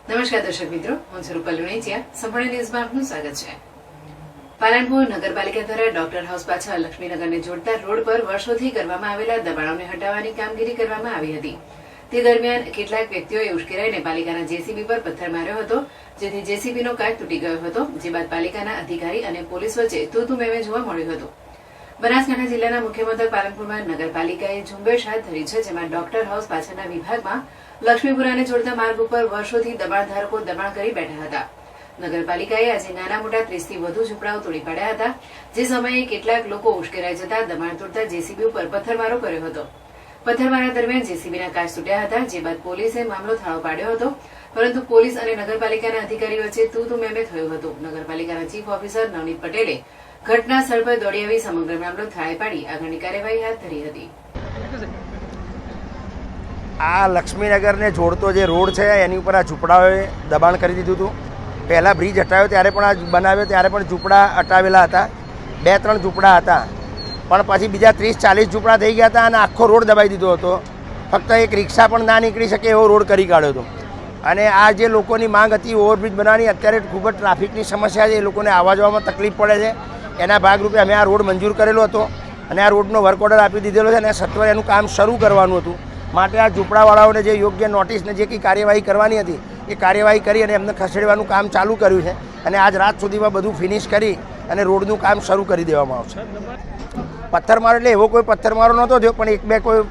નમસ્કાર દર્શક મિત્રો, હું છું રૂપલ લુણીચિયા. સંપૂર્ણ ન્યૂઝમાં આપનું સ્વાગત છે. પાલનપુર નગરપાલિકા દ્વારા ડોક્ટર હાઉસ પાછળ લક્ષ્મીનગરને જોડતા રોડ પર વર્ષોથી કરવામાં આવેલા દબાણોને હટાવવાની કામગીરી કરવામાં આવી હતી. તે દરમિયાન કેટલાક વ્યક્તિઓએ ઉશ્કેરાઈને પાલિકાના જેસીબી પર પથ્થર માર્યો હતો, જેથી જેસીબીનો કાચ તૂટી ગયો હતો. જે બાદ પાલિકાના અધિકારી અને પોલીસ વચ્ચે તું મેમે જોવા મળ્યું હતું. બનાસકાંઠા જિલ્લાના મુખ્ય મથક પાલનપુરમાં નગરપાલિકાએ ઝુંબેશ હાથ ધરી છે, જેમાં ડોક્ટર હાઉસ પાછળના વિભાગમાં લક્ષ્મીપુરાને જોડતા માર્ગ ઉપર વર્ષોથી દબાણધારકો દબાણ કરી બેઠા હતા. નગરપાલિકાએ આજે નાના મોટા 30 થી વધુ ઝૂંપડાઓ તોડી પાડ્યા હતા. જે સમયે કેટલાક લોકો ઉશ્કેરાઈ જતા દબાણ તોડતા જેસીબી ઉપર પથ્થરમારો કર્યો હતો. પથ્થરમારા દરમિયાન જેસીબીના કાચ તૂટ્યા હતા. જે બાદ પોલીસે મામલો થાળો પાડ્યો હતો, પરંતુ પોલીસ અને નગરપાલિકાના અધિકારીઓ વચ્ચે તું મેમે થયું હતું. નગરપાલિકાના ચીફ ઓફિસર નવનીત પટેલે ઘટના સ્થળ પર દોડી આવી સમગ્ર મામલો થાળે પાડી આગળની કાર્યવાહી હાથ ધરી હતી. આ લક્ષ્મીનગરને જોડતો જે રોડ છે એની ઉપર આ ઝૂંપડાઓએ દબાણ કરી દીધું હતું. પહેલાં બ્રિજ હટાવ્યો ત્યારે પણ આ બનાવ્યો ત્યારે પણ ઝૂંપડા હટાવેલા હતા. 2-3 ઝૂંપડા હતા, પણ પછી બીજા 30-40 ઝૂંપડા થઈ ગયા હતા અને આખો રોડ દબાઈ દીધો હતો. ફક્ત એક રિક્ષા પણ ના નીકળી શકે એવો રોડ કરી કાઢ્યો હતો. અને આ જે લોકોની માંગ હતી ઓવરબ્રિજ બનાવવાની, અત્યારે ખૂબ જ ટ્રાફિકની સમસ્યા છે, એ લોકોને આવવા જવામાં તકલીફ પડે છે. એના ભાગરૂપે અમે આ રોડ મંજૂર કરેલો હતો અને આ રોડનો વર્ક ઓર્ડર આપી દીધેલો છે અને સત્વરે એનું કામ શરૂ કરવાનું હતું. માટે આ ઝૂંપડાવાળાઓને જે યોગ્ય નોટિસને જે કંઈ કાર્યવાહી કરવાની હતી એ કાર્યવાહી કરી અને એમને ખસેડવાનું કામ ચાલુ કર્યું છે. અને આજ રાત સુધીમાં બધું ફિનિશ કરી અને રોડનું કામ શરૂ કરી દેવામાં આવશે. પથ્થરમારો એટલે એવો કોઈ પથ્થરમારો નહોતો થયો, પણ 1-2 કોઈ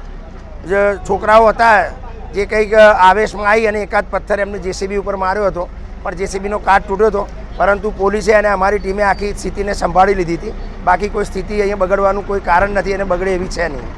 જે છોકરાઓ હતા જે કંઈક આવેશમાં આવી અને એકાદ પથ્થર એમને જેસીબી ઉપર માર્યો હતો, પણ જેસીબીનો કાચ તૂટ્યો હતો. પરંતુ પોલીસે અને અમારી ટીમે આખી સ્થિતિને સંભાળી લીધી હતી. બાકી કોઈ સ્થિતિ અહીંયા બગડવાનું કોઈ કારણ નથી અને બગડે એવી છે નહીં.